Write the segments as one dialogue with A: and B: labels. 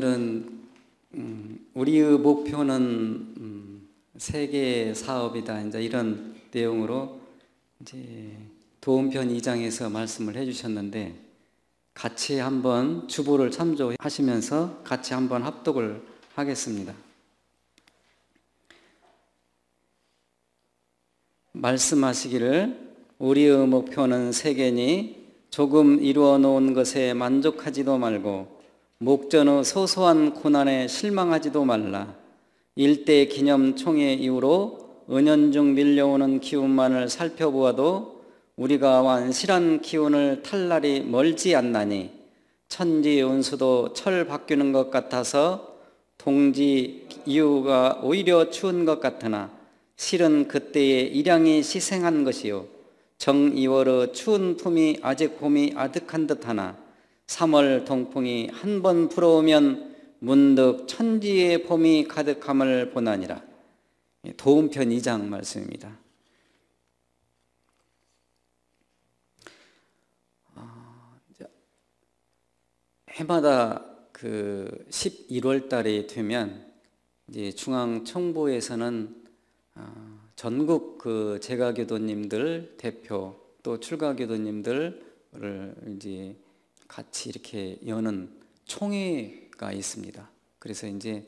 A: 오늘은 우리의 목표는 세계 사업이다. 이제 이런 내용으로 이제 도움편 2장에서 말씀을 해주셨는데 같이 한번 주보를 참조하시면서 같이 한번 합독을 하겠습니다. 말씀하시기를 우리의 목표는 세계니 조금 이루어 놓은 것에 만족하지도 말고 목전의 소소한 고난에 실망하지도 말라. 일대 기념 총회 이후로 은연중 밀려오는 기운만을 살펴보아도 우리가 완실한 기운을 탈 날이 멀지 않나니 천지 운수도 철 바뀌는 것 같아서 동지 이유가 오히려 추운 것 같으나 실은 그때에 일양이 시생한 것이요 정이월의 추운 품이 아직 봄이 아득한 듯하나 3월 동풍이 한 번 불어오면 문득 천지의 봄이 가득함을 보나니라. 도움편 2장 말씀입니다. 해마다 그 11월 달이 되면 이제 중앙청부에서는 전국 그 재가교도님들 대표 또 출가교도님들을 이제 같이 이렇게 여는 총회가 있습니다. 그래서 이제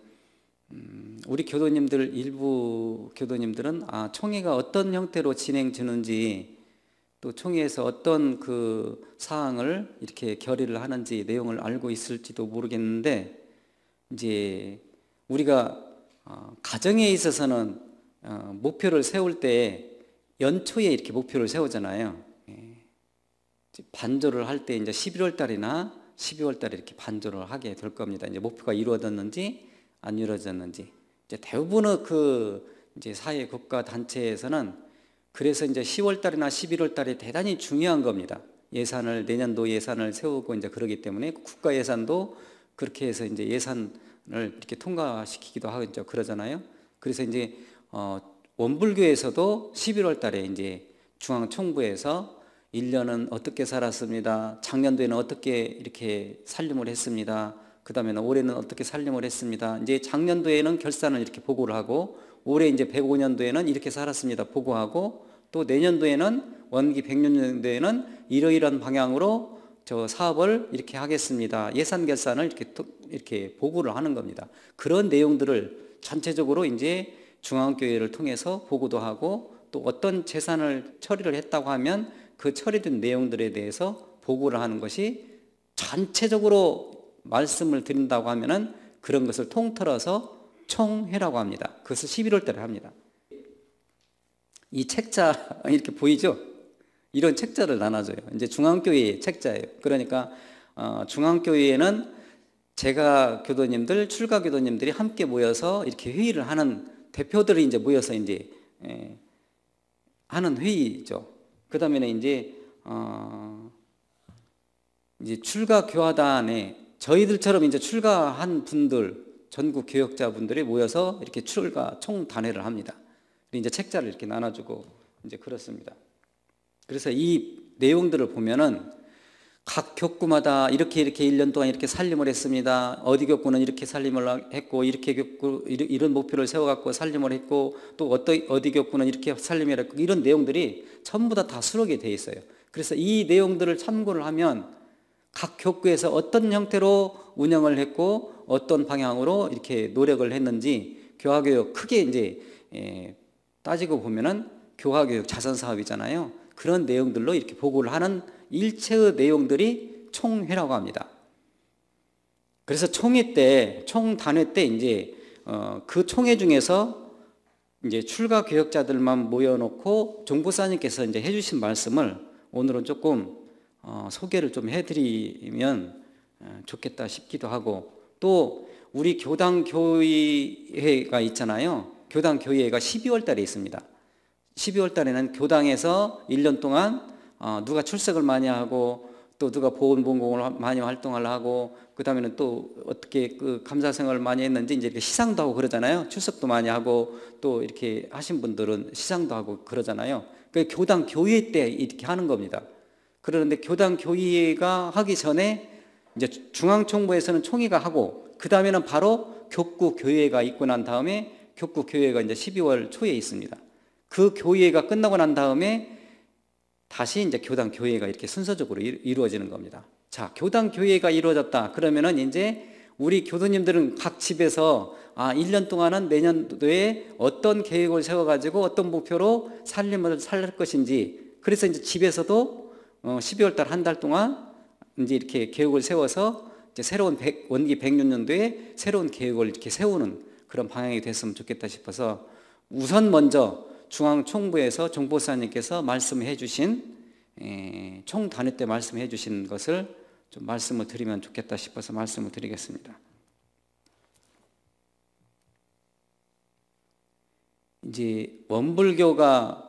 A: 우리 교도님들 일부 교도님들은 총회가 어떤 형태로 진행되는지 또 총회에서 어떤 그 사항을 이렇게 결의를 하는지 내용을 알고 있을지도 모르겠는데 이제 우리가 가정에 있어서는 목표를 세울 때 연초에 이렇게 목표를 세우잖아요. 반조를 할 때 이제 11월 달이나 12월 달에 이렇게 반조를 하게 될 겁니다. 이제 목표가 이루어졌는지 안 이루어졌는지. 이제 대부분의 그 이제 사회 국가 단체에서는 그래서 이제 10월 달이나 11월 달이 대단히 중요한 겁니다. 예산을 내년도 예산을 세우고 이제 그러기 때문에 국가 예산도 그렇게 해서 이제 예산을 이렇게 통과시키기도 하죠. 그러잖아요. 그래서 이제 원불교에서도 11월 달에 이제 중앙총부에서 1년은 어떻게 살았습니다. 작년도에는 어떻게 이렇게 살림을 했습니다. 그 다음에는 올해는 어떻게 살림을 했습니다. 이제 작년도에는 결산을 이렇게 보고를 하고 올해 이제 105년도에는 이렇게 살았습니다. 보고하고 또 내년도에는 원기 100년도에는 이러이러한 방향으로 저 사업을 이렇게 하겠습니다. 예산 결산을 이렇게 보고를 하는 겁니다. 그런 내용들을 전체적으로 이제 중앙교회를 통해서 보고도 하고 또 어떤 재산을 처리를 했다고 하면 그 처리된 내용들에 대해서 보고를 하는 것이 전체적으로 말씀을 드린다고 하면은 그런 것을 통틀어서 총회라고 합니다. 그것을 11월 달에 합니다. 이 책자 이렇게 보이죠? 이런 책자를 나눠줘요. 이제 중앙교회의 책자예요. 그러니까 중앙교회에는 제가 교도님들, 출가 교도님들이 함께 모여서 이렇게 회의를 하는 대표들이 이제 모여서 이제 하는 회의죠. 그 다음에 이제 출가 교화단에 저희들처럼 이제 출가한 분들, 전국 교역자분들이 모여서 이렇게 출가 총단회를 합니다. 이제 책자를 이렇게 나눠주고 이제 그렇습니다. 그래서 이 내용들을 보면은 각 교구마다 이렇게 1년 동안 이렇게 살림을 했습니다. 어디 교구는 이렇게 살림을 했고 이렇게 교구 이런 목표를 세워갖고 살림을 했고 또 어디 교구는 이렇게 살림을 했고 이런 내용들이 전부 다 수록이 돼 있어요. 그래서 이 내용들을 참고를 하면 각 교구에서 어떤 형태로 운영을 했고 어떤 방향으로 이렇게 노력을 했는지 교화교육 크게 이제 따지고 보면은 교화교육 자선사업이잖아요. 그런 내용들로 이렇게 보고를 하는 일체의 내용들이 총회라고 합니다. 그래서 총회 때, 총단회 때 이제 그 총회 중에서 이제 출가 교역자들만 모여놓고 종보사님께서 이제 해주신 말씀을 오늘은 조금 소개를 좀 해드리면 좋겠다 싶기도 하고 또 우리 교당 교의회가 있잖아요. 교당 교의회가 12월 달에 있습니다. 12월 달에는 교당에서 1년 동안 누가 출석을 많이 하고 또 누가 보훈봉공을 많이 활동을 하고 그 다음에는 또 어떻게 그 감사생활을 많이 했는지 이제 이렇게 시상도 하고 그러잖아요. 출석도 많이 하고 또 이렇게 하신 분들은 시상도 하고 그러잖아요. 그 교당 교의회 때 이렇게 하는 겁니다. 그런데 교당 교의회가 하기 전에 이제 중앙총부에서는 총회가 하고 그 다음에는 바로 교구 교회가 있고 난 다음에 교구 교회가 이제 12월 초에 있습니다. 그 교회가 끝나고 난 다음에 다시 이제 교당 교회가 이렇게 순서적으로 이루어지는 겁니다. 자, 교당 교회가 이루어졌다. 그러면은 이제 우리 교도님들은 각 집에서 1년 동안은 내년도에 어떤 계획을 세워가지고 어떤 목표로 살림을 살 것인지, 그래서 이제 집에서도 12월 달 한 달 동안 이제 이렇게 계획을 세워서 이제 새로운 원기 106년도에 새로운 계획을 이렇게 세우는 그런 방향이 됐으면 좋겠다 싶어서 우선 먼저 중앙총부에서 정보사님께서 말씀해 주신 총단위 때 말씀해 주신 것을 좀 말씀을 드리면 좋겠다 싶어서 말씀을 드리겠습니다. 이제 원불교가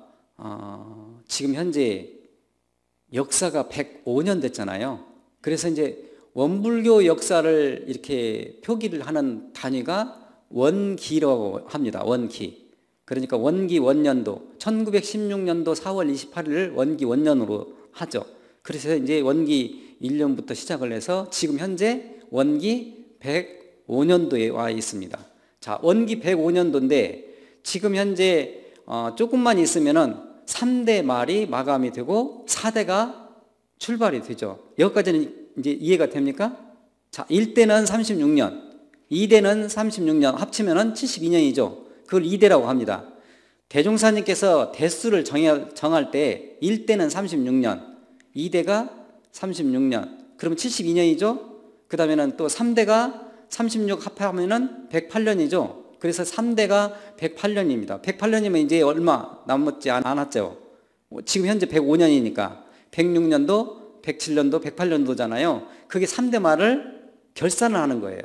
A: 지금 현재 역사가 105년 됐잖아요. 그래서 이제 원불교 역사를 이렇게 표기를 하는 단위가 원기라고 합니다. 원기. 그러니까 원기 원년도 1916년도 4월 28일을 원기 원년으로 하죠. 그래서 이제 원기 1년부터 시작을 해서 지금 현재 원기 105년도에 와 있습니다. 자, 원기 105년도인데 지금 현재 조금만 있으면은 3대 말이 마감이 되고 4대가 출발이 되죠. 여기까지는 이제 이해가 됩니까? 자, 1대는 36년, 2대는 36년, 합치면은 72년이죠. 그걸 2대라고 합니다. 대종사님께서 대수를 정할 때 1대는 36년, 2대가 36년, 그러면 72년이죠. 그 다음에는 또 3대가 36 합하면은 108년이죠. 그래서 3대가 108년입니다. 108년이면 이제 얼마 남았지 않았죠. 지금 현재 105년이니까 106년도, 107년도, 108년도잖아요. 그게 3대 말을 결산을 하는 거예요.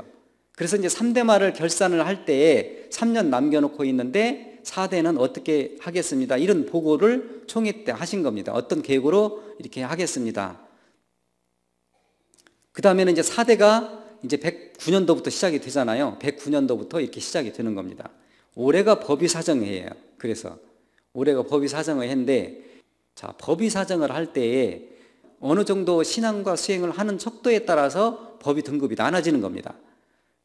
A: 그래서 이제 3대 말을 결산을 할 때에 3년 남겨놓고 있는데 4대는 어떻게 하겠습니다. 이런 보고를 총회 때 하신 겁니다. 어떤 계획으로 이렇게 하겠습니다. 그 다음에는 이제 4대가 이제 109년도부터 시작이 되잖아요. 109년도부터 이렇게 시작이 되는 겁니다. 올해가 법위사정회예요. 그래서 올해가 법위사정회인데, 자, 법위사정을 할 때에 어느 정도 신앙과 수행을 하는 척도에 따라서 법위 등급이 나눠지는 겁니다.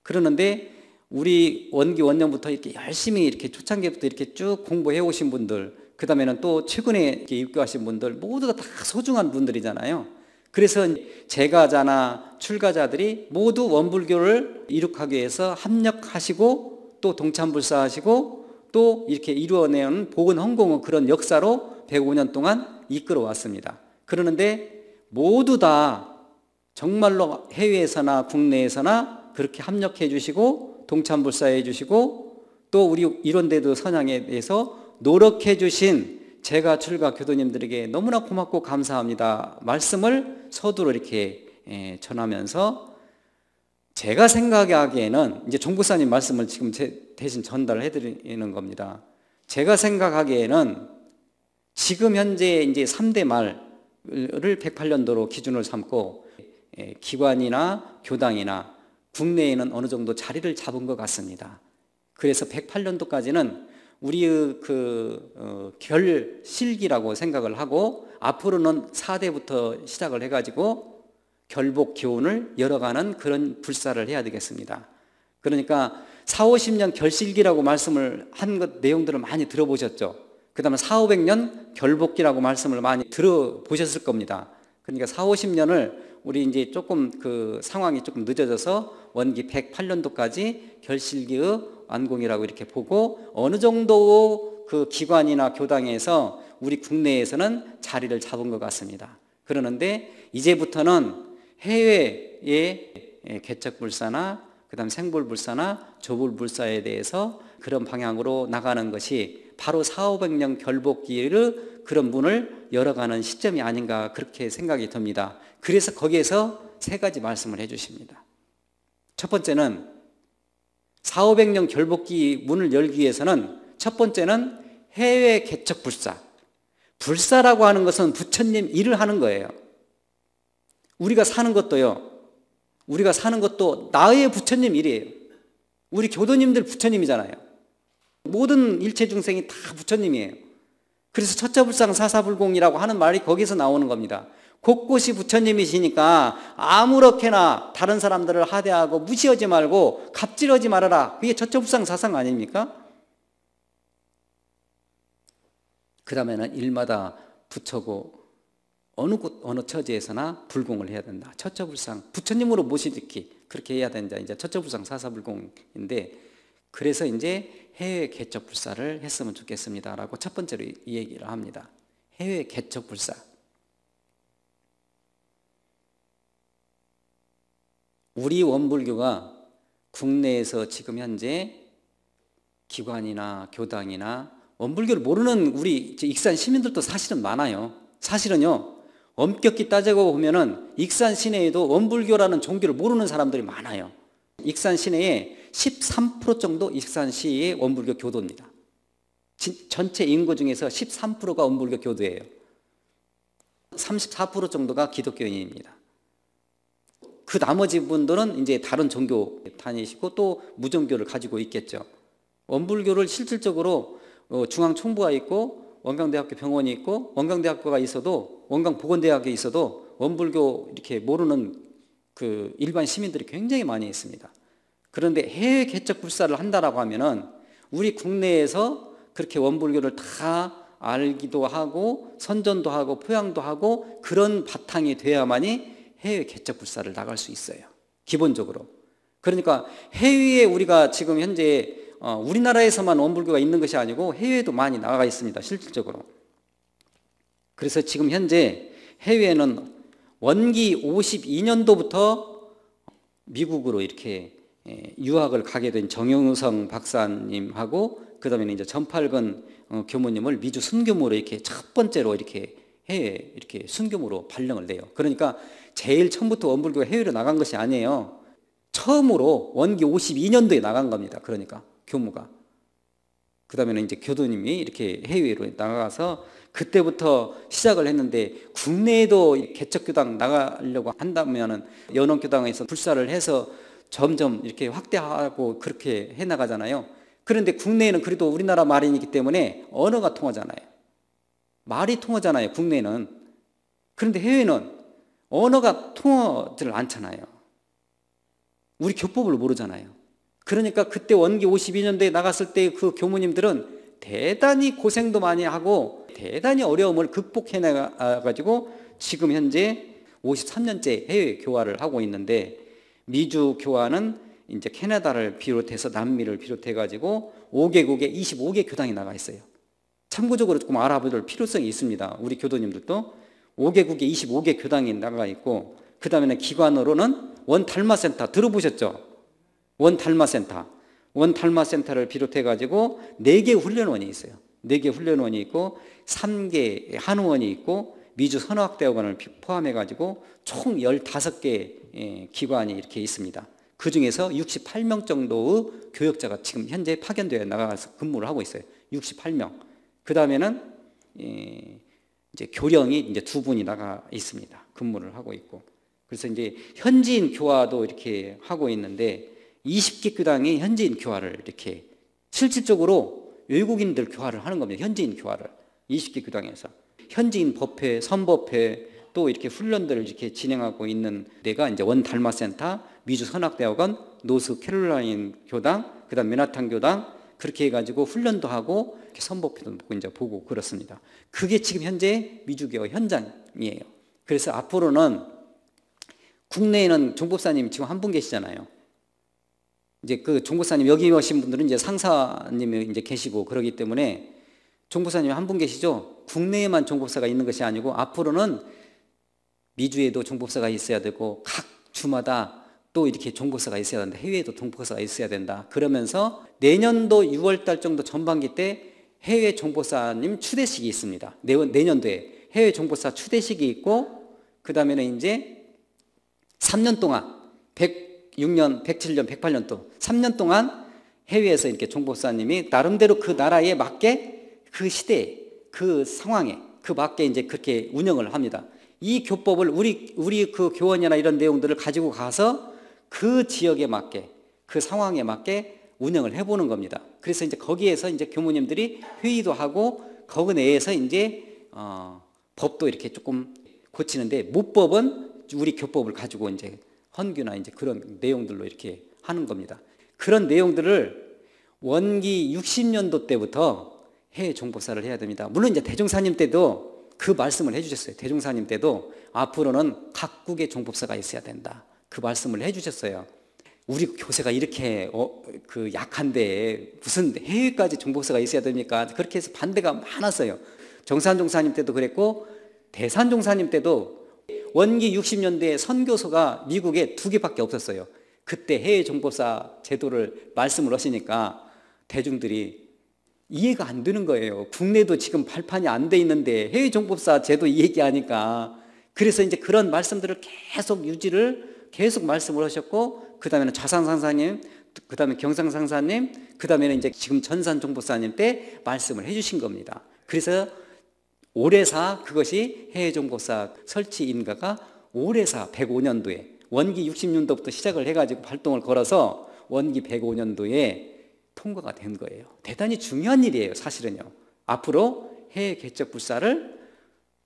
A: 그러는데 우리 원기 원년부터 이렇게 열심히 이렇게 초창기부터 이렇게 쭉 공부해 오신 분들, 그 다음에는 또 최근에 이렇게 입교하신 분들 모두가 다 소중한 분들이잖아요. 그래서 재가자나 출가자들이 모두 원불교를 이룩하기 위해서 합력하시고 또 동참불사하시고 또 이렇게 이루어내는 복원헌공의 그런 역사로 105년 동안 이끌어 왔습니다. 그러는데 모두 다 정말로 해외에서나 국내에서나 그렇게 합력해 주시고 동참불사해 주시고 또 우리 이론대도 선양에 대해서 노력해 주신 제가 출가 교도님들에게 너무나 고맙고 감사합니다 말씀을 서두로 이렇게 전하면서, 제가 생각하기에는 이제 종부사님 말씀을 지금 대신 전달해 드리는 겁니다. 제가 생각하기에는 지금 현재 이제 3대 말을 108년도로 기준을 삼고 기관이나 교당이나 국내에는 어느 정도 자리를 잡은 것 같습니다. 그래서 108년도까지는 우리의 결실기라고 생각을 하고 앞으로는 4대부터 시작을 해가지고 결복 교훈을 열어가는 그런 불사를 해야 되겠습니다. 그러니까 40, 50년 결실기라고 말씀을 한 것 내용들을 많이 들어보셨죠. 그 다음에 400, 500년 결복기라고 말씀을 많이 들어보셨을 겁니다. 그러니까 40, 50년을 우리 이제 조금 그 상황이 조금 늦어져서 원기 108년도까지 결실기의 완공이라고 이렇게 보고 어느 정도 그 기관이나 교당에서 우리 국내에서는 자리를 잡은 것 같습니다. 그러는데 이제부터는 해외의 개척불사나 그다음 생불불사나 조불불사에 대해서 그런 방향으로 나가는 것이 바로 400, 500년 결복기를 그런 문을 열어가는 시점이 아닌가 그렇게 생각이 듭니다. 그래서 거기에서 세 가지 말씀을 해주십니다. 첫 번째는 400, 500년 결복기 문을 열기 위해서는 첫 번째는 해외 개척 불사. 불사라고 하는 것은 부처님 일을 하는 거예요. 우리가 사는 것도요. 우리가 사는 것도 나의 부처님 일이에요. 우리 교도님들 부처님이잖아요. 모든 일체 중생이 다 부처님이에요. 그래서 첫자불상 사사불공이라고 하는 말이 거기서 나오는 겁니다. 곳곳이 부처님이시니까 아무렇게나 다른 사람들을 하대하고 무시하지 말고 갑질하지 말아라. 그게 처처불상 사상 아닙니까? 그 다음에는 일마다 부처고 어느 처지에서나 불공을 해야 된다. 처처불상 부처님으로 모시듣기 그렇게 해야 된다. 이제 처처불상 사사불공인데 그래서 이제 해외 개척불사를 했으면 좋겠습니다라고 첫 번째로 이 얘기를 합니다. 해외 개척불사. 우리 원불교가 국내에서 지금 현재 기관이나 교당이나 원불교를 모르는 우리 익산 시민들도 사실은 많아요. 사실은요, 엄격히 따지고 보면은 익산 시내에도 원불교라는 종교를 모르는 사람들이 많아요. 익산 시내에 13% 정도 익산시의 원불교 교도입니다. 전체 인구 중에서 13%가 원불교 교도예요. 34% 정도가 기독교인입니다. 그 나머지 분들은 이제 다른 종교 다니시고 또 무종교를 가지고 있겠죠. 원불교를 실질적으로 중앙총부가 있고 원광대학교 병원이 있고 원광대학교가 있어도 원광보건대학에 있어도 원불교 이렇게 모르는 그 일반 시민들이 굉장히 많이 있습니다. 그런데 해외 개척 불사를 한다라고 하면은 우리 국내에서 그렇게 원불교를 다 알기도 하고 선전도 하고 포양도 하고 그런 바탕이 돼야만이 해외 개척 불사를 나갈 수 있어요. 기본적으로. 그러니까 해외에 우리가 지금 현재 우리나라에서만 원불교가 있는 것이 아니고 해외에도 많이 나가 있습니다. 실질적으로. 그래서 지금 현재 해외에는 원기 52년도부터 미국으로 이렇게 유학을 가게 된 정영성 박사님하고 그 다음에 이제 전팔근 교무님을 미주 순교무로 이렇게 첫 번째로 이렇게 해외 이렇게 순교무로 발령을 내요. 그러니까 제일 처음부터 원불교가 해외로 나간 것이 아니에요. 처음으로 원기 52년도에 나간 겁니다. 그러니까 교무가. 그 다음에는 이제 교도님이 이렇게 해외로 나가서 그때부터 시작을 했는데 국내에도 개척교당 나가려고 한다면은 연원교당에서 불사를 해서 점점 이렇게 확대하고 그렇게 해나가잖아요. 그런데 국내에는 그래도 우리나라 말이기 때문에 언어가 통하잖아요. 말이 통하잖아요. 국내는. 그런데 해외는 언어가 통하지를 않잖아요. 우리 교법을 모르잖아요. 그러니까 그때 원기 52년도에 나갔을 때 그 교무님들은 대단히 고생도 많이 하고 대단히 어려움을 극복해 나가지고 지금 현재 53년째 해외 교화를 하고 있는데 미주 교화는 이제 캐나다를 비롯해서 남미를 비롯해 가지고 5개국에 25개 교당이 나가 있어요. 참고적으로 조금 알아볼 필요성이 있습니다. 우리 교도님들도 5개국에 25개 교당이 나가 있고 그 다음에는 기관으로는 원달마센터 들어보셨죠? 원달마센터를 비롯해 가지고 4개 훈련원이 있어요. 4개 훈련원이 있고 3개 한의원이 있고 미주 선어학대학원을 포함해 가지고 총 15개 기관이 이렇게 있습니다. 그 중에서 68명 정도의 교역자가 지금 현재 파견되어 나가서 근무를 하고 있어요. 68명. 그 다음에는 이제 교령이 이제 2분이 나가 있습니다. 근무를 하고 있고. 그래서 이제 현지인 교화도 이렇게 하고 있는데 20개 교당이 현지인 교화를 이렇게 실질적으로 외국인들 교화를 하는 겁니다. 현지인 교화를 20개 교당에서 현지인 법회, 선법회 또 이렇게 훈련들을 이렇게 진행하고 있는 데가 이제 원달마센터, 미주 선학대학원, 노스 캐롤라인 교당, 그다음 맨하탄 교당 그렇게 해가지고 훈련도 하고 이렇게 선법회도 이제 보고 그렇습니다. 그게 지금 현재 미주교 현장이에요. 그래서 앞으로는 국내에는 종법사님 지금 한 분 계시잖아요. 이제 그 종법사님 여기 오신 분들은 이제 상사님이 이제 계시고 그러기 때문에 종법사님 한 분 계시죠? 국내에만 종법사가 있는 것이 아니고 앞으로는 미주에도 종법사가 있어야 되고 각 주마다 또 이렇게 종법사가 있어야 된다. 해외에도 종법사가 있어야 된다. 그러면서 내년도 6월달 정도 전반기 때 해외 종법사님 추대식이 있습니다. 내년도에 해외 종법사 추대식이 있고 그 다음에는 이제 3년 동안 106년, 107년, 108년 또 3년 동안 해외에서 이렇게 종법사님이 나름대로 그 나라에 맞게 그 시대에 그 상황에 그 맞게 이제 그렇게 운영을 합니다. 이 교법을 우리 그 교원이나 이런 내용들을 가지고 가서 그 지역에 맞게 그 상황에 맞게 운영을 해보는 겁니다. 그래서 이제 거기에서 이제 교무님들이 회의도 하고 거기 내에서 이제 법도 이렇게 조금 고치는데 문법은 우리 교법을 가지고 이제 헌규나 이제 그런 내용들로 이렇게 하는 겁니다. 그런 내용들을 원기 60년도 때부터 해외 종법사를 해야 됩니다. 물론 이제 대종사님 때도 그 말씀을 해주셨어요. 대종사님 때도 앞으로는 각국의 종법사가 있어야 된다. 그 말씀을 해주셨어요. 우리 교세가 이렇게 그 약한데 무슨 해외까지 종법사가 있어야 됩니까? 그렇게 해서 반대가 많았어요. 정산종사님 때도 그랬고 대산종사님 때도 원기 60년대에 선교소가 미국에 2개밖에 없었어요. 그때 해외 종법사 제도를 말씀을 하시니까 대중들이 이해가 안 되는 거예요. 국내도 지금 발판이 안 돼 있는데 해외 종법사 제도 얘기하니까. 그래서 이제 그런 말씀들을 계속 말씀을 하셨고, 그 다음에는 좌상상사님, 그 다음에 경상상사님, 그 다음에는 이제 지금 전산종법사님 때 말씀을 해주신 겁니다. 그래서 오래사, 그것이 해외 종법사 설치 인가가 오래사 105년도에 원기 60년도부터 시작을 해가지고 발동을 걸어서 원기 105년도에 통과가 된 거예요. 대단히 중요한 일이에요, 사실은요. 앞으로 해외 개척 불사를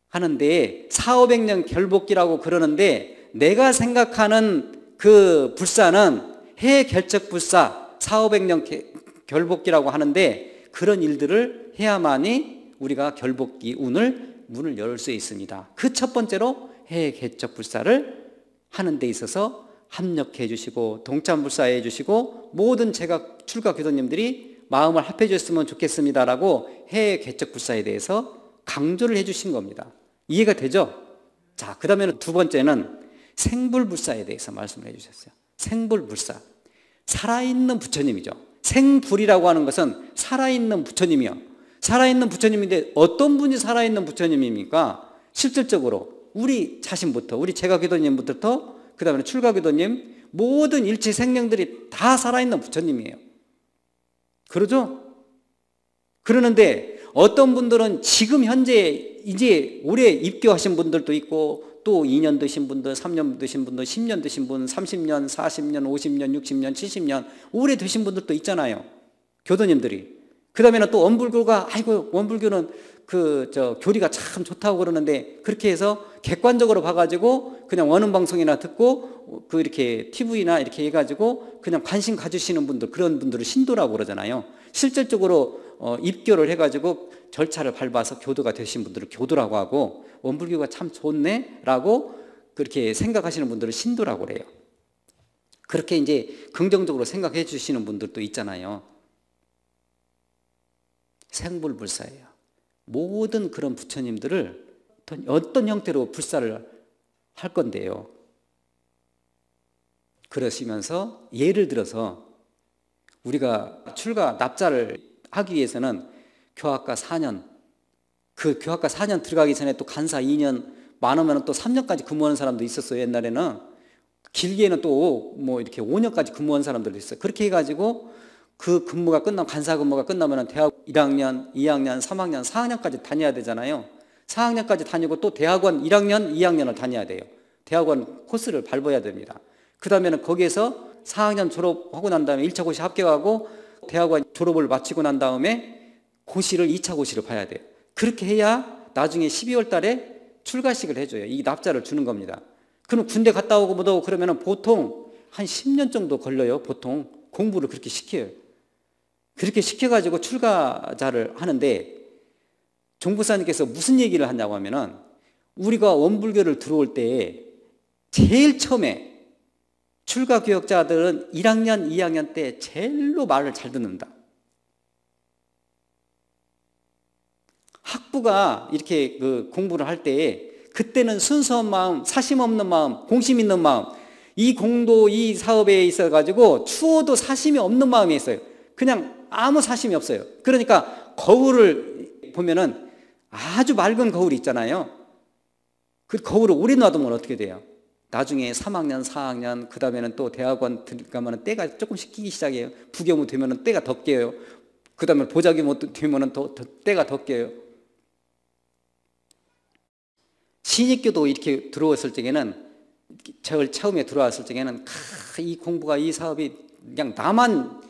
A: 하는데 400~500년 결복기라고 그러는데, 내가 생각하는 그 불사는 해외 개척 불사 400~500년 결복기라고 하는데, 그런 일들을 해야만이 우리가 결복기 문을 열 수 있습니다. 그 첫 번째로 해외 개척 불사를 하는 데 있어서 합력해 주시고 동참불사해 주시고 모든 제가 출가 교도님들이 마음을 합해 줬으면 좋겠습니다라고 해외 개척 불사에 대해서 강조를 해 주신 겁니다. 이해가 되죠? 자, 그 다음에는 두 번째는 생불불사에 대해서 말씀을 해 주셨어요. 생불불사, 살아있는 부처님이죠. 생불이라고 하는 것은 살아있는 부처님이요. 살아있는 부처님인데 어떤 분이 살아있는 부처님입니까? 실질적으로 우리 자신부터, 우리 제가 교도님부터, 그 다음에 출가 교도님, 모든 일체 생명들이 다 살아있는 부처님이에요. 그러죠? 그러는데 어떤 분들은 지금 현재 이제 올해 입교하신 분들도 있고, 또 2년 드신 분들, 3년 드신 분들, 10년 드신 분, 30년, 40년, 50년, 60년, 70년 오래 드신 분들도 있잖아요, 교도님들이. 그 다음에는 또 원불교가, 아이고 원불교는 교리가 참 좋다고 그러는데, 그렇게 해서 객관적으로 봐가지고 그냥 원음 방송이나 듣고 이렇게 TV나 이렇게 해가지고 그냥 관심 가지시는 분들, 그런 분들을 신도라고 그러잖아요. 실질적으로 입교를 해가지고 절차를 밟아서 교도가 되신 분들을 교도라고 하고, 원불교가 참 좋네 라고 그렇게 생각하시는 분들을 신도라고 그래요. 그렇게 이제 긍정적으로 생각해 주시는 분들도 있잖아요. 생불불사예요. 모든 그런 부처님들을 어떤 형태로 불사를 할 건데요. 그러시면서 예를 들어서 우리가 출가 납자를 하기 위해서는 교학과 4년, 그 교학과 4년 들어가기 전에 또 간사 2년, 많으면 또 3년까지 근무하는 사람도 있었어요. 옛날에는 길게는 또 뭐 이렇게 5년까지 근무한 사람들도 있어요. 그렇게 해가지고 그 근무가 끝나면, 간사 근무가 끝나면 대학 1학년, 2학년, 3학년, 4학년까지 다녀야 되잖아요. 4학년까지 다니고 또 대학원 1학년, 2학년을 다녀야 돼요. 대학원 코스를 밟아야 됩니다. 그 다음에는 거기에서 4학년 졸업하고 난 다음에 1차 고시 합격하고 대학원 졸업을 마치고 난 다음에 고시를 2차 고시를 봐야 돼요. 그렇게 해야 나중에 12월 달에 출가식을 해줘요. 이 납자를 주는 겁니다. 그럼 군대 갔다 오고 뭐도 그러면 보통 한 10년 정도 걸려요. 보통 공부를 그렇게 시켜요. 그렇게 시켜가지고 출가자를 하는데, 종부사님께서 무슨 얘기를 하냐고 하면은, 우리가 원불교를 들어올 때 제일 처음에 출가 교역자들은 1학년, 2학년 때 제일로 말을 잘 듣는다. 학부가 이렇게 공부를 할 때 그때는 순수한 마음, 사심 없는 마음, 공심 있는 마음, 이 공도, 이 사업에 있어가지고 추워도 사심이 없는 마음이 있어요. 그냥 아무 사심이 없어요. 그러니까 거울을 보면은 아주 맑은 거울이 있잖아요. 그 거울을 오래 놔두면 어떻게 돼요? 나중에 3학년, 4학년, 그 다음에는 또 대학원 들어가면 때가 조금 식히기 시작해요. 부교무 되면 때가 더 깨요. 그 다음에 보자기무 되면 더 때가 더 깨요. 신입교도 이렇게 들어왔을 적에는, 제일 처음에 들어왔을 적에는 이 공부가, 이 사업이 그냥 나만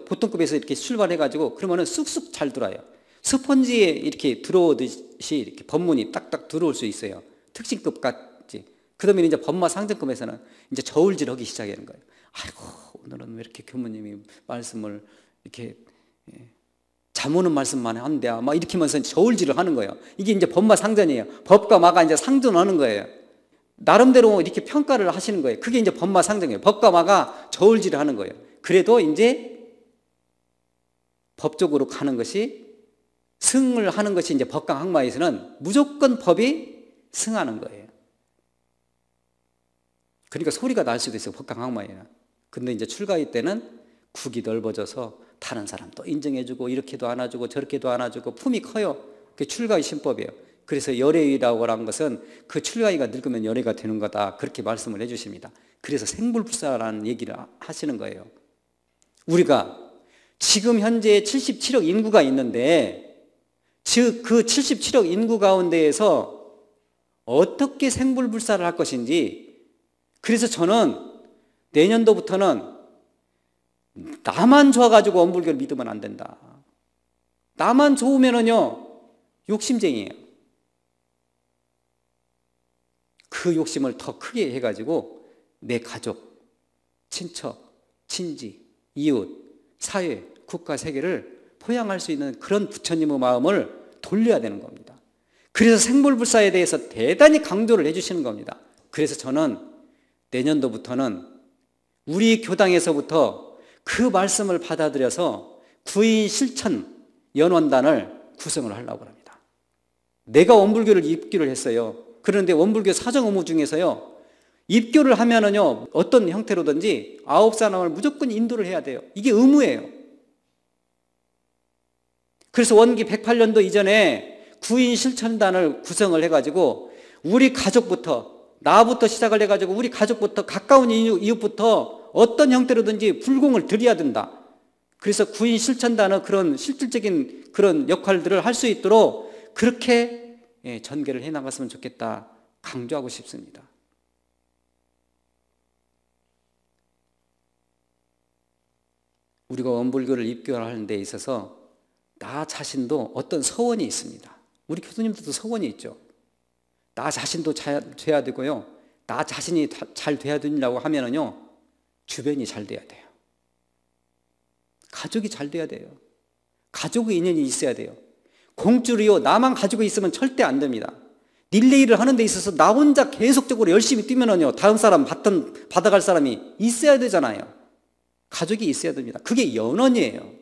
A: 보통급에서 이렇게 출발해가지고 그러면은 쑥쑥 잘 들어요. 스펀지에 이렇게 들어오듯이 이렇게 법문이 딱딱 들어올 수 있어요. 특징급 같지. 그러면 이제 법마 상정급에서는 이제 저울질하기 시작하는 거예요. 아이고, 오늘은 왜 이렇게 교무님이 말씀을 이렇게 잠 오는 말씀만 한대, 막 이렇게 하면서 저울질을 하는 거예요. 이게 이제 법마 상전이에요. 법과 마가 이제 상전하는 거예요. 나름대로 이렇게 평가를 하시는 거예요. 그게 이제 법마 상정이에요. 법과 마가 저울질을 하는 거예요. 그래도 이제 법적으로 가는 것이, 승을 하는 것이 이제 법강 학마에서는 무조건 법이 승하는 거예요. 그러니까 소리가 날 수도 있어요, 법강 학마에는. 근데 이제 출가의 때는 국이 넓어져서 다른 사람 또 인정해주고, 이렇게도 안아주고 저렇게도 안아주고, 품이 커요. 그게 출가의 신법이에요. 그래서 열애의라고 하는 것은 그 출가의가 늙으면 열애가 되는 거다, 그렇게 말씀을 해주십니다. 그래서 생불불사라는 얘기를 하시는 거예요. 우리가 지금 현재 77억 인구가 있는데, 즉 그 77억 인구 가운데에서 어떻게 생불불사를 할 것인지, 그래서 저는 내년도부터는 나만 좋아가지고 원불교를 믿으면 안 된다. 나만 좋으면은요 욕심쟁이에요. 그 욕심을 더 크게 해가지고 내 가족, 친척, 친지, 이웃, 사회, 국가, 세계를 포양할 수 있는 그런 부처님의 마음을 돌려야 되는 겁니다. 그래서 생불불사에 대해서 대단히 강조를 해주시는 겁니다. 그래서 저는 내년도부터는 우리 교당에서부터 그 말씀을 받아들여서 구인 실천 연원단을 구성을 하려고 합니다. 내가 원불교를 입교를 했어요. 그런데 원불교 사정 의무 중에서요, 입교를 하면은요 어떤 형태로든지 9사람을 무조건 인도를 해야 돼요. 이게 의무예요. 그래서 원기 108년도 이전에 구인 실천단을 구성을 해가지고 우리 가족부터, 나부터 시작을 해가지고 우리 가족부터, 가까운 이웃부터 어떤 형태로든지 불공을 드려야 된다. 그래서 구인 실천단은 그런 실질적인 그런 역할들을 할 수 있도록 그렇게 전개를 해나갔으면 좋겠다, 강조하고 싶습니다. 우리가 원불교를 입교하는 데 있어서 나 자신도 어떤 서원이 있습니다. 우리 교수님들도 서원이 있죠. 나 자신도 돼야 되고요, 나 자신이 잘 돼야 된다고 하면은요 주변이 잘 돼야 돼요. 가족이 잘 돼야 돼요. 가족의 인연이 있어야 돼요. 공줄이요, 나만 가지고 있으면 절대 안 됩니다. 릴레이를 하는 데 있어서 나 혼자 계속적으로 열심히 뛰면은요 다음 사람 받아갈 사람이 있어야 되잖아요. 가족이 있어야 됩니다. 그게 연원이에요.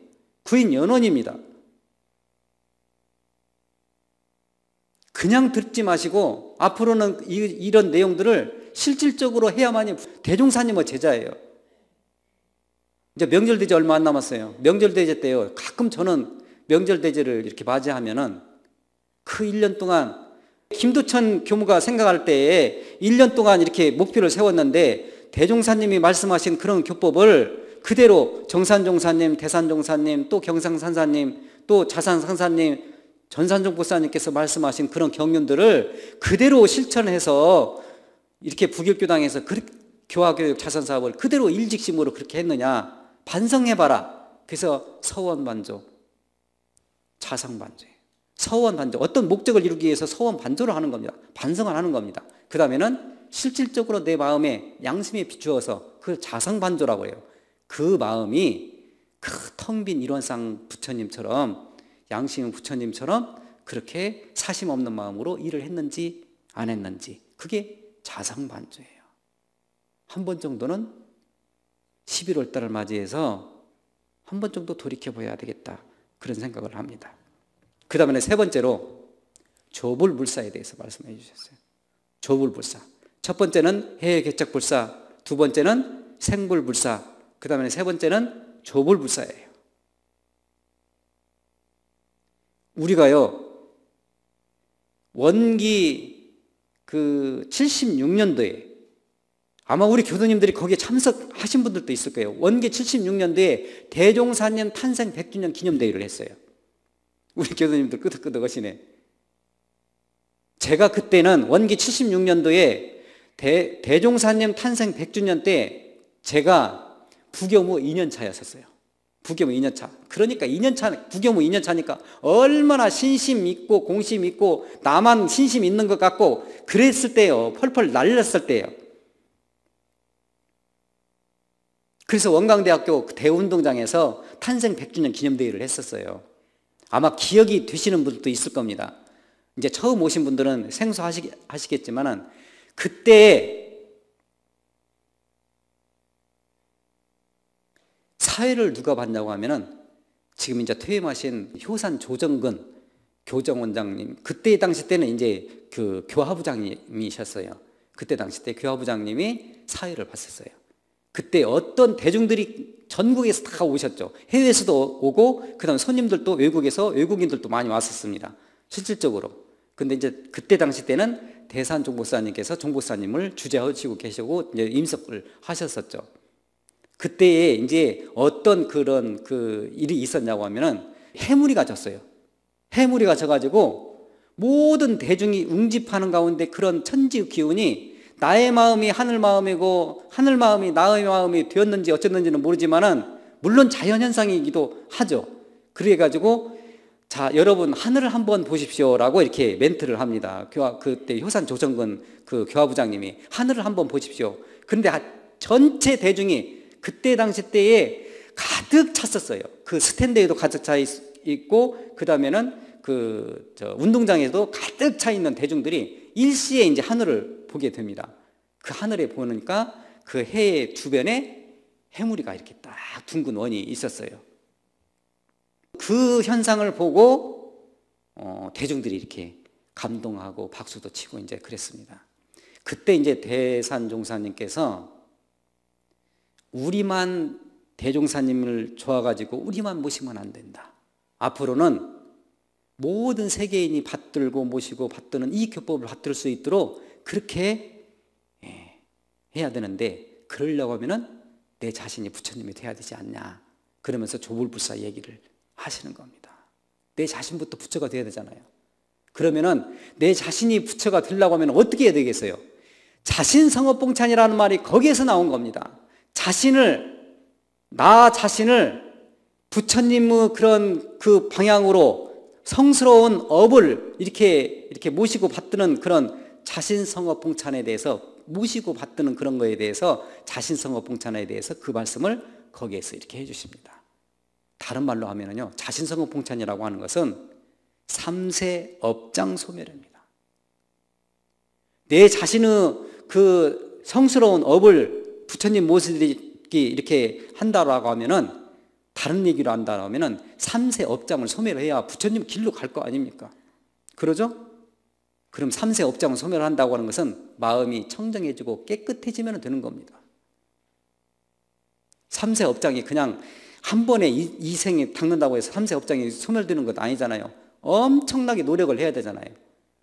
A: 구인 연원입니다. 그냥 듣지 마시고 앞으로는 이런 내용들을 실질적으로 해야만이 대종사님의 제자예요. 이제 명절대제 얼마 안 남았어요. 명절대제 때요, 가끔 저는 명절대제를 이렇게 맞이하면은 그 1년 동안 김두천 교무가 생각할 때에 1년 동안 이렇게 목표를 세웠는데 대종사님이 말씀하신 그런 교법을 그대로 정산종사님, 대산종사님, 또 경상산사님, 또 자산상사님, 전산종보사님께서 말씀하신 그런 경륜들을 그대로 실천해서 이렇게 북일교당에서 교화교육 자선사업을 그대로 일직심으로 그렇게 했느냐 반성해봐라. 그래서 서원반조, 자상반조예요. 서원반조, 어떤 목적을 이루기 위해서 서원반조를 하는 겁니다. 반성을 하는 겁니다. 그 다음에는 실질적으로 내 마음에 양심에 비추어서 그 자상반조라고 해요. 그 마음이 그 텅 빈 일원상 부처님처럼, 양심 부처님처럼 그렇게 사심 없는 마음으로 일을 했는지 안 했는지, 그게 자상반조예요. 한 번 정도는 11월 달을 맞이해서 한 번 정도 돌이켜봐야 되겠다, 그런 생각을 합니다. 그 다음에 세 번째로 조불불사에 대해서 말씀해 주셨어요. 조불불사. 첫 번째는 해외개척불사, 두 번째는 생불불사, 그 다음에 세 번째는 조불불사예요. 우리가요, 원기 76년도에 아마 우리 교수님들이 거기에 참석하신 분들도 있을 거예요. 원기 76년도에 대종사님 탄생 100주년 기념대회를 했어요. 우리 교수님들 끄덕끄덕 하시네. 제가 그때는 원기 76년도에 대종사님 탄생 100주년 때 제가 부교무 2년 차였었어요. 부교무 2년차. 그러니까 2년차, 부교무 2년차니까 얼마나 신심 있고 공심 있고 나만 신심 있는 것 같고 그랬을 때요. 펄펄 날렸을 때요. 그래서 원광대학교 대운동장에서 탄생 100주년 기념대회를 했었어요. 아마 기억이 되시는 분들도 있을 겁니다. 이제 처음 오신 분들은 생소하시겠지만은 그때 사회를 누가 봤냐고 하면은 지금 이제 퇴임하신 효산 조정근 교정원장님, 그때 당시 때는 이제 그 교화부장님이셨어요. 그때 당시 때 교화부장님이 사회를 봤었어요. 그때 어떤 대중들이 전국에서 다 오셨죠. 해외에서도 오고 그다음 손님들도 외국인들도 많이 왔었습니다. 실질적으로. 근데 이제 그때 당시 때는 대산 종보사님께서 종보사님을 주재하시고 계시고 이제 임석을 하셨었죠. 그때에 이제 어떤 그런 그 일이 있었냐고 하면은 해무리가 졌어요. 해무리가 져가지고 모든 대중이 웅집하는 가운데 그런 천지의 기운이 나의 마음이 하늘 마음이고 하늘 마음이 나의 마음이 되었는지 어쨌는지는 모르지만은 물론 자연현상이기도 하죠. 그래가지고 자, 여러분 하늘을 한번 보십시오라고 이렇게 멘트를 합니다. 그때 효산 조정근 그 교화부장님이 하늘을 한번 보십시오. 그런데 전체 대중이 그때 당시 때에 가득 찼었어요. 그 스탠드에도 가득 차 있고 그 다음에는 운동장에도 가득 차 있는 대중들이 일시에 이제 하늘을 보게 됩니다. 그 하늘에 보니까 그 해 주변에 해무리가 이렇게 딱 둥근 원이 있었어요. 그 현상을 보고 대중들이 이렇게 감동하고 박수도 치고 이제 그랬습니다. 그때 이제 대산종사님께서 우리만 대종사님을 좋아가지고 우리만 모시면 안 된다. 앞으로는 모든 세계인이 받들고 모시고 받드는 이 교법을 받들 수 있도록 그렇게 해야 되는데 그러려고 하면은 내 자신이 부처님이 돼야 되지 않냐. 그러면서 조불불사 얘기를 하시는 겁니다. 내 자신부터 부처가 돼야 되잖아요. 그러면은 내 자신이 부처가 되려고 하면 어떻게 해야 되겠어요? 자신성업봉찬이라는 말이 거기에서 나온 겁니다. 나 자신을 부처님의 그런 그 방향으로 성스러운 업을 이렇게 모시고 받드는 그런 자신성업봉찬에 대해서 모시고 받드는 그런 거에 대해서 자신성업봉찬에 대해서 그 말씀을 거기에서 이렇게 해주십니다. 다른 말로 하면은요, 자신성업봉찬이라고 하는 것은 삼세 업장 소멸입니다. 내 자신의 그 성스러운 업을 부처님 모시기 이렇게 한다라고 하면은 다른 얘기로 한다고 하면은 삼세 업장을 소멸해야 부처님 길로 갈 거 아닙니까? 그러죠? 그럼 삼세 업장을 소멸한다고 하는 것은 마음이 청정해지고 깨끗해지면 되는 겁니다. 삼세 업장이 그냥 한 번에 이 생에 닦는다고 해서 삼세 업장이 소멸되는 것 아니잖아요. 엄청나게 노력을 해야 되잖아요.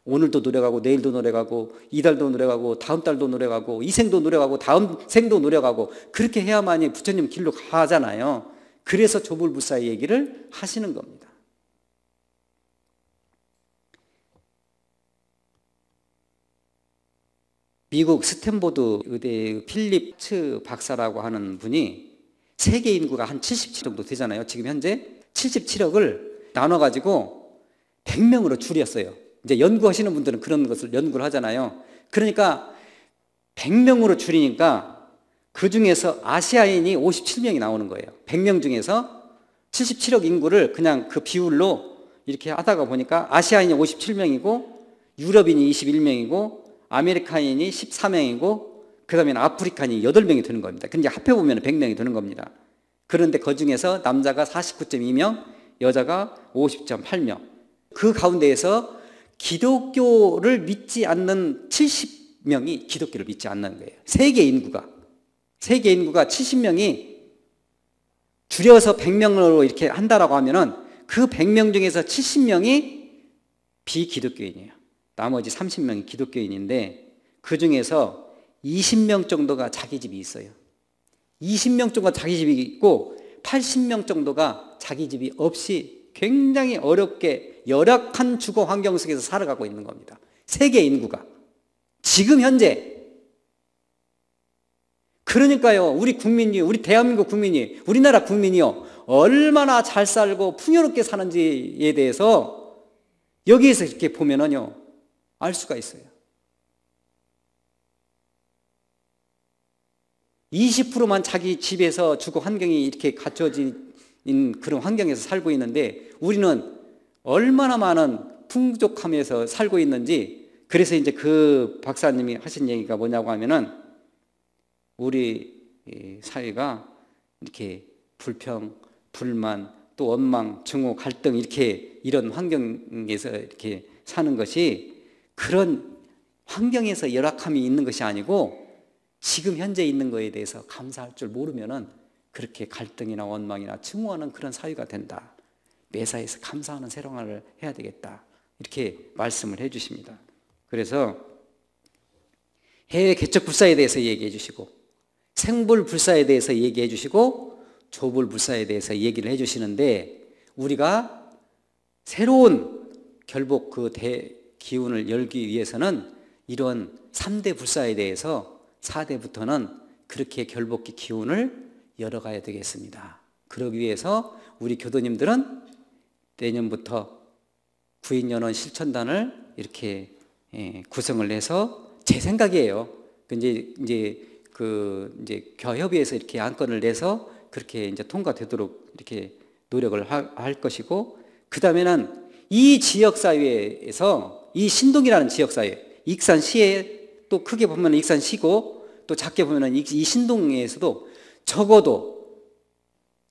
A: 오늘도 노력하고 내일도 노력하고 이달도 노력하고 다음 달도 노력하고 이 생도 노력하고 다음 생도 노력하고 그렇게 해야만이 부처님 길로 가잖아요. 그래서 조불불사의 얘기를 하시는 겁니다. 미국 스탠포드 의대의 필립츠 박사라고 하는 분이 세계 인구가 한 77억 정도 되잖아요. 지금 현재 77억을 나눠가지고 100명으로 줄였어요. 이제 연구하시는 분들은 그런 것을 연구를 하잖아요. 그러니까 100명으로 줄이니까 그 중에서 아시아인이 57명이 나오는 거예요. 100명 중에서 77억 인구를 그냥 그 비율로 이렇게 하다가 보니까 아시아인이 57명이고 유럽인이 21명이고 아메리카인이 14명이고 그 다음에 아프리카인이 8명이 되는 겁니다. 근데 합해보면 100명이 되는 겁니다. 그런데 그 중에서 남자가 49.2명, 여자가 50.8명. 그 가운데에서 기독교를 믿지 않는 70명이 기독교를 믿지 않는 거예요. 세계 인구가 70명이 줄여서 100명으로 이렇게 한다라고 하면은 그 100명 중에서 70명이 비기독교인이에요. 나머지 30명이 기독교인인데 그 중에서 20명 정도가 자기 집이 있어요. 20명 정도가 자기 집이 있고 80명 정도가 자기 집이 없이 굉장히 어렵게 열악한 주거 환경 속에서 살아가고 있는 겁니다. 세계 인구가 지금 현재. 그러니까요, 우리 국민이, 우리 대한민국 국민이, 우리나라 국민이요, 얼마나 잘 살고 풍요롭게 사는지에 대해서 여기에서 이렇게 보면은요, 알 수가 있어요. 20%만 자기 집에서 주거 환경이 이렇게 갖춰진 그런 환경에서 살고 있는데 우리는 얼마나 많은 풍족함에서 살고 있는지. 그래서 이제 그 박사님이 하신 얘기가 뭐냐고 하면은 우리 사회가 이렇게 불평, 불만, 또 원망, 증오, 갈등 이렇게 이런 환경에서 이렇게 사는 것이 그런 환경에서 열악함이 있는 것이 아니고 지금 현재 있는 거에 대해서 감사할 줄 모르면은 그렇게 갈등이나 원망이나 증오하는 그런 사회가 된다. 매사에서 감사하는 생활을 해야 되겠다. 이렇게 말씀을 해 주십니다. 그래서 해외 개척 불사에 대해서 얘기해 주시고 생불 불사에 대해서 얘기해 주시고 조불 불사에 대해서 얘기를 해 주시는데 우리가 새로운 결복 그 기운을 열기 위해서는 이런 3대 불사에 대해서 4대부터는 그렇게 결복기 기운을 열어가야 되겠습니다. 그러기 위해서 우리 교도님들은 내년부터 구인연원 실천단을 이렇게 구성을 해서 제 생각이에요. 이제 교협위에서 이렇게 안건을 내서 그렇게 이제 통과되도록 이렇게 노력을 할 것이고, 그 다음에는 이 지역사회에서 이 신동이라는 지역사회, 익산시에 또 크게 보면 익산시고 또 작게 보면 이 신동에서도 적어도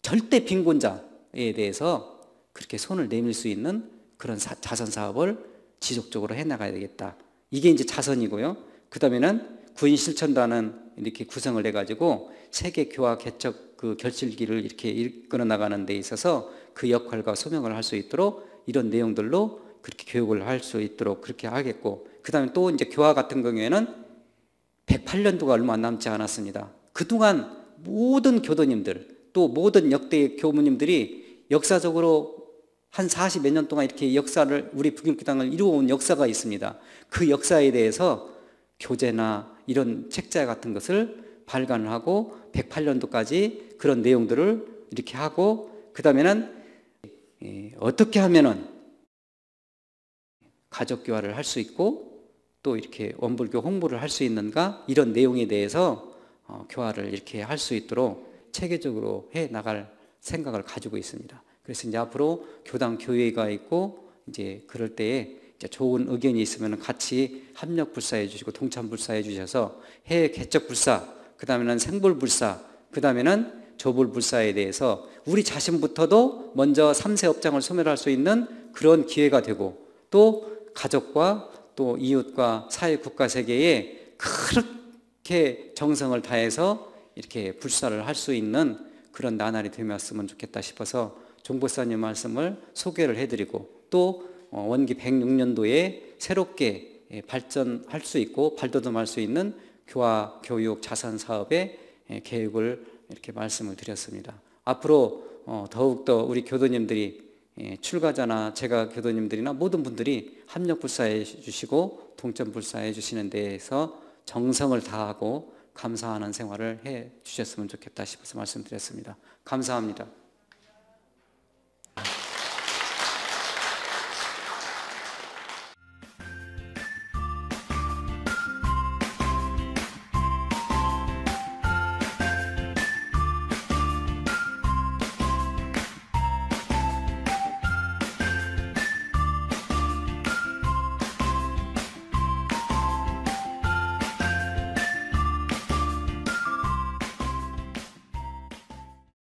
A: 절대 빈곤자에 대해서 그렇게 손을 내밀 수 있는 그런 자선 사업을 지속적으로 해나가야 되겠다. 이게 이제 자선이고요. 그 다음에는 구인 실천단은 이렇게 구성을 해가지고 세계 교화 개척 그 결실기를 이렇게 이끌어 나가는 데 있어서 그 역할과 소명을 할 수 있도록 이런 내용들로 그렇게 교육을 할 수 있도록 그렇게 하겠고, 그 다음에 또 이제 교화 같은 경우에는 108년도가 얼마 남지 않았습니다. 그동안 모든 교도님들 또 모든 역대 교무님들이 역사적으로 한 40 몇 년 동안 이렇게 역사를 우리 북일교당을 이루어온 역사가 있습니다. 그 역사에 대해서 교재나 이런 책자 같은 것을 발간을 하고 108년도까지 그런 내용들을 이렇게 하고, 그 다음에는 어떻게 하면은 가족교화를 할 수 있고 또 이렇게 원불교 홍보를 할 수 있는가, 이런 내용에 대해서 교화를 이렇게 할 수 있도록 체계적으로 해 나갈 생각을 가지고 있습니다. 그래서 이제 앞으로 교당 교회가 있고 이제 그럴 때에 이제 좋은 의견이 있으면 같이 합력 불사해 주시고 동참 불사해 주셔서 해외 개척 불사, 그 다음에는 생불 불사, 그 다음에는 조불 불사에 대해서 우리 자신부터도 먼저 3세 업장을 소멸할 수 있는 그런 기회가 되고, 또 가족과 또 이웃과 사회 국가 세계에 그렇게 정성을 다해서 이렇게 불사를 할 수 있는 그런 나날이 되었으면 좋겠다 싶어서 종보사님 말씀을 소개를 해드리고, 또 원기 106년도에 새롭게 발전할 수 있고 발돋움할 수 있는 교화, 교육, 자선 사업의 계획을 이렇게 말씀을 드렸습니다. 앞으로 더욱더 우리 교도님들이 출가자나 제가 교도님들이나 모든 분들이 합력 불사해 주시고 동점 불사해 주시는 데에서 정성을 다하고 감사하는 생활을 해 주셨으면 좋겠다 싶어서 말씀드렸습니다. 감사합니다.